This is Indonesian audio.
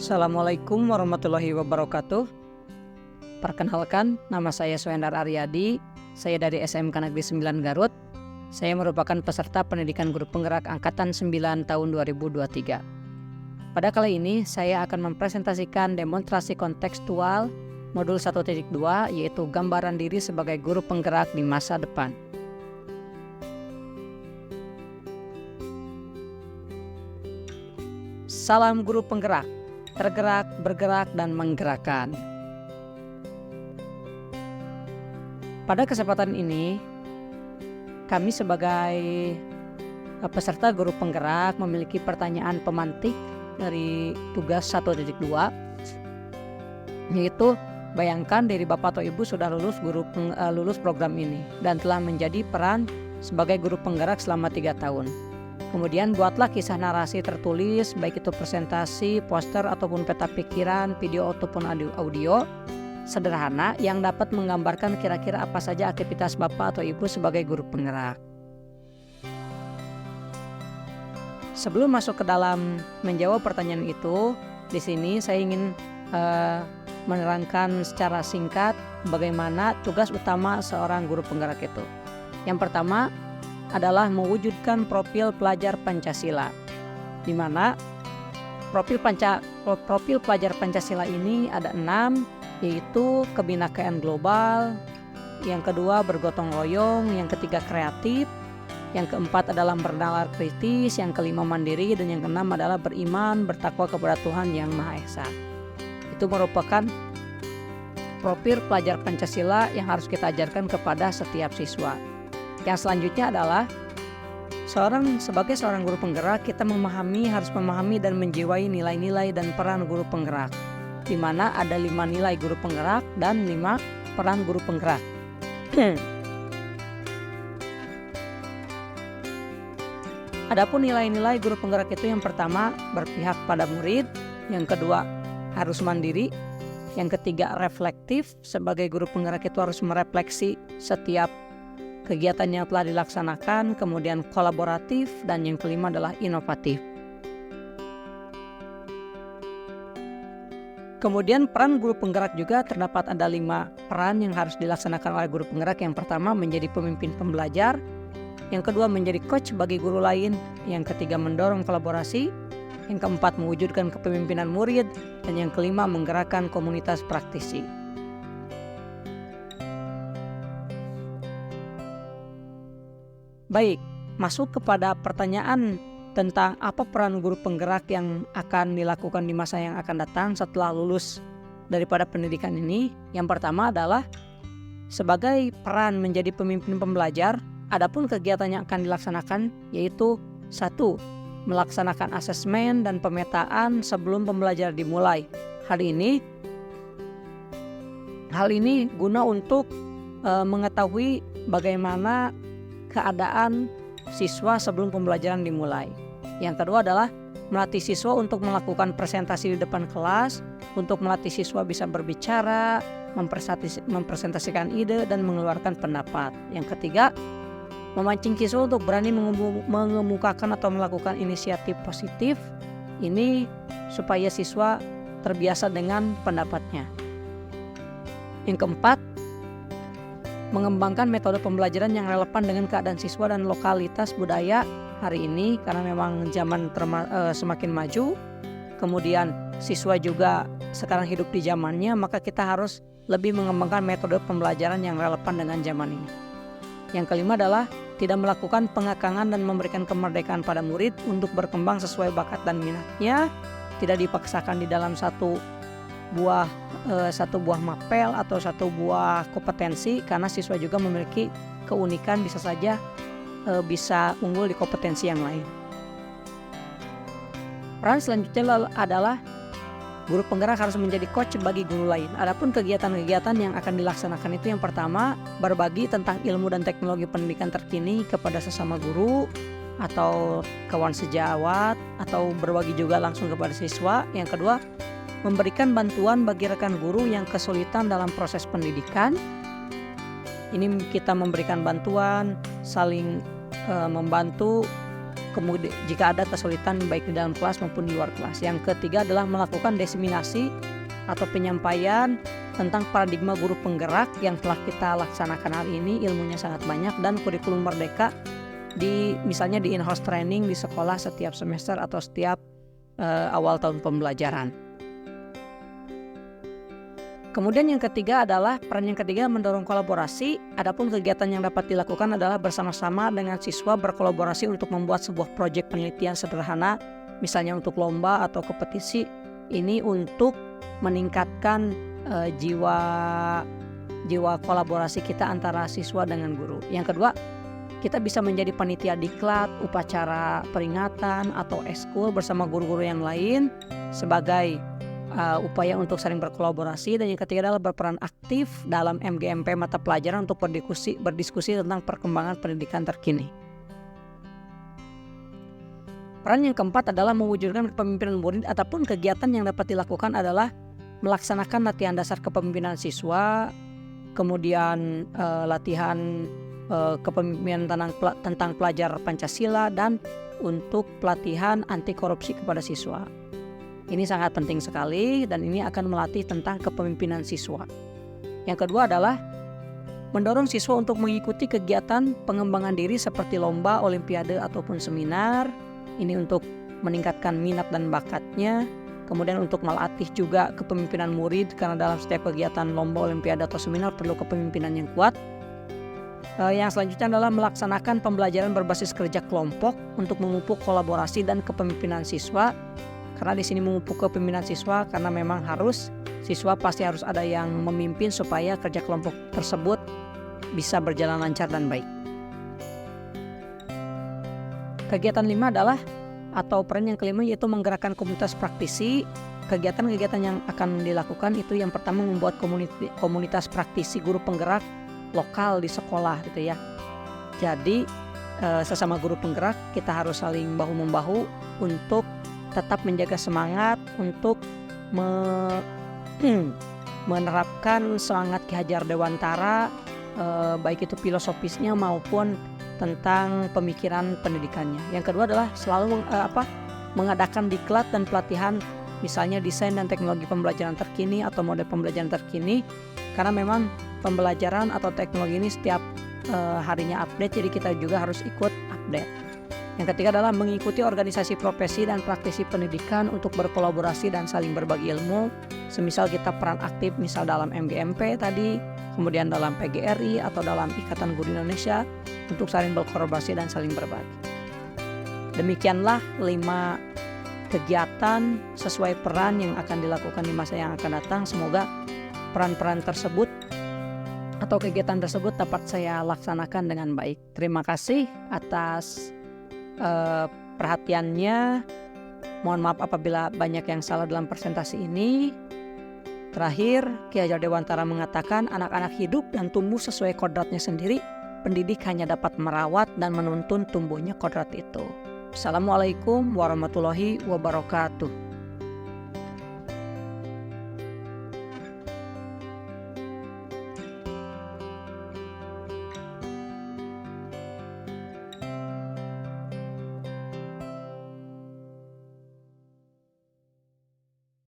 Assalamualaikum warahmatullahi wabarakatuh. Perkenalkan, nama saya Suhendar Aryadi. Saya dari SMK Negeri 9 Garut. Saya merupakan peserta pendidikan guru penggerak Angkatan 9 tahun 2023. Pada kali ini, saya akan mempresentasikan demonstrasi kontekstual modul 1.2, yaitu gambaran diri sebagai guru penggerak di masa depan. Salam guru penggerak, tergerak, bergerak, dan menggerakkan. Pada kesempatan ini, kami sebagai peserta guru penggerak memiliki pertanyaan pemantik dari tugas 1.2, yaitu bayangkan diri Bapak atau Ibu sudah lulus program ini dan telah menjadi peran sebagai guru penggerak selama 3 tahun. Kemudian buatlah kisah narasi tertulis, baik itu presentasi, poster, ataupun peta pikiran, video ataupun audio sederhana yang dapat menggambarkan kira-kira apa saja aktivitas Bapak atau Ibu sebagai guru penggerak. Sebelum masuk ke dalam menjawab pertanyaan itu, di sini saya ingin menerangkan secara singkat bagaimana tugas utama seorang guru penggerak itu. Yang pertama adalah mewujudkan profil pelajar Pancasila, di mana profil pelajar Pancasila ini ada 6, yaitu kebinakaan global, yang kedua bergotong royong, yang ketiga kreatif, yang keempat adalah bernalar kritis, yang kelima mandiri, dan yang keenam adalah beriman, bertakwa kepada Tuhan Yang Maha Esa. Itu merupakan profil pelajar Pancasila yang harus kita ajarkan kepada setiap siswa. Yang selanjutnya adalah sebagai seorang guru penggerak, kita harus memahami dan menjiwai nilai-nilai dan peran guru penggerak, di mana ada 5 nilai guru penggerak dan 5 peran guru penggerak. Adapun nilai-nilai guru penggerak itu, yang pertama berpihak pada murid, yang kedua harus mandiri, yang ketiga reflektif. Sebagai guru penggerak itu harus merefleksi setiap kegiatan yang telah dilaksanakan, kemudian kolaboratif, dan yang kelima adalah inovatif. Kemudian peran guru penggerak juga terdapat ada 5 peran yang harus dilaksanakan oleh guru penggerak. Yang pertama menjadi pemimpin pembelajar, yang kedua menjadi coach bagi guru lain, yang ketiga mendorong kolaborasi, yang keempat mewujudkan kepemimpinan murid, dan yang kelima menggerakkan komunitas praktisi. Baik, masuk kepada pertanyaan tentang apa peran guru penggerak yang akan dilakukan di masa yang akan datang setelah lulus daripada pendidikan ini. Yang pertama adalah sebagai peran menjadi pemimpin pembelajar. Adapun kegiatan yang akan dilaksanakan yaitu 1. Melaksanakan asesmen dan pemetaan sebelum pembelajaran dimulai. Hal ini guna untuk mengetahui bagaimana keadaan siswa sebelum pembelajaran dimulai. Yang kedua adalah melatih siswa untuk melakukan presentasi di depan kelas, untuk melatih siswa bisa berbicara, mempresentasikan ide, dan mengeluarkan pendapat. Yang ketiga, memancing siswa untuk berani mengemukakan atau melakukan inisiatif positif. Ini supaya siswa terbiasa dengan pendapatnya. Yang keempat, mengembangkan metode pembelajaran yang relevan dengan keadaan siswa dan lokalitas budaya hari ini, karena memang zaman semakin maju. Kemudian siswa juga sekarang hidup di zamannya, maka kita harus lebih mengembangkan metode pembelajaran yang relevan dengan zaman ini. Yang kelima adalah tidak melakukan pengekangan dan memberikan kemerdekaan pada murid untuk berkembang sesuai bakat dan minatnya, tidak dipaksakan di dalam satu buah mapel atau satu buah kompetensi, karena siswa juga memiliki keunikan, bisa saja bisa unggul di kompetensi yang lain. Peran selanjutnya adalah guru penggerak harus menjadi coach bagi guru lain. Adapun kegiatan-kegiatan yang akan dilaksanakan itu, yang pertama berbagi tentang ilmu dan teknologi pendidikan terkini kepada sesama guru atau kawan sejawat, atau berbagi juga langsung kepada siswa. Yang kedua, memberikan bantuan bagi rekan guru yang kesulitan dalam proses pendidikan. Ini kita memberikan bantuan, saling membantu kemudian jika ada kesulitan baik di dalam kelas maupun di luar kelas. Yang ketiga adalah melakukan diseminasi atau penyampaian tentang paradigma guru penggerak yang telah kita laksanakan hari ini. Ilmunya sangat banyak, dan kurikulum merdeka misalnya di in-house training di sekolah setiap semester atau setiap awal tahun pembelajaran. Kemudian yang ketiga adalah peran yang ketiga mendorong kolaborasi. Adapun kegiatan yang dapat dilakukan adalah bersama-sama dengan siswa berkolaborasi untuk membuat sebuah proyek penelitian sederhana, misalnya untuk lomba atau kompetisi. Ini untuk meningkatkan jiwa kolaborasi kita antara siswa dengan guru. Yang kedua, kita bisa menjadi panitia diklat, upacara peringatan atau eskul bersama guru-guru yang lain sebagai upaya untuk saling berkolaborasi. Dan yang ketiga adalah berperan aktif dalam MGMP mata pelajaran untuk berdiskusi tentang perkembangan pendidikan terkini. Peran yang keempat adalah mewujudkan kepemimpinan murid. Ataupun kegiatan yang dapat dilakukan adalah melaksanakan latihan dasar kepemimpinan siswa, kemudian latihan kepemimpinan tentang pelajar Pancasila, dan untuk pelatihan anti korupsi kepada siswa. Ini sangat penting sekali, dan ini akan melatih tentang kepemimpinan siswa. Yang kedua adalah mendorong siswa untuk mengikuti kegiatan pengembangan diri seperti lomba, olimpiade, ataupun seminar. Ini untuk meningkatkan minat dan bakatnya. Kemudian untuk melatih juga kepemimpinan murid, karena dalam setiap kegiatan lomba, olimpiade, atau seminar perlu kepemimpinan yang kuat. Yang selanjutnya adalah melaksanakan pembelajaran berbasis kerja kelompok untuk memupuk kolaborasi dan kepemimpinan siswa. Karena di sini memupuk kepemimpinan siswa karena memang siswa pasti harus ada yang memimpin supaya kerja kelompok tersebut bisa berjalan lancar dan baik. Kegiatan 5 adalah atau peran yang kelima yaitu menggerakkan komunitas praktisi. Kegiatan-kegiatan yang akan dilakukan itu yang pertama membuat komunitas praktisi guru penggerak lokal di sekolah gitu ya. Jadi sesama guru penggerak kita harus saling bahu-membahu untuk tetap menjaga semangat untuk menerapkan semangat Ki Hajar Dewantara, baik itu filosofisnya maupun tentang pemikiran pendidikannya. Yang kedua adalah selalu mengadakan diklat dan pelatihan, misalnya desain dan teknologi pembelajaran terkini atau mode pembelajaran terkini, karena memang pembelajaran atau teknologi ini setiap harinya update, jadi kita juga harus ikut update. Yang ketiga adalah mengikuti organisasi profesi dan praktisi pendidikan untuk berkolaborasi dan saling berbagi ilmu. Semisal kita peran aktif misal dalam MGMP tadi, kemudian dalam PGRI atau dalam Ikatan Guru Indonesia untuk saling berkolaborasi dan saling berbagi. Demikianlah 5 kegiatan sesuai peran yang akan dilakukan di masa yang akan datang. Semoga peran-peran tersebut atau kegiatan tersebut dapat saya laksanakan dengan baik. Terima kasih atas perhatiannya. Mohon maaf apabila banyak yang salah dalam presentasi ini. Terakhir, Ki Hajar Dewantara mengatakan anak-anak hidup dan tumbuh sesuai kodratnya sendiri. Pendidik hanya dapat merawat dan menuntun tumbuhnya kodrat itu. Assalamualaikum warahmatullahi wabarakatuh.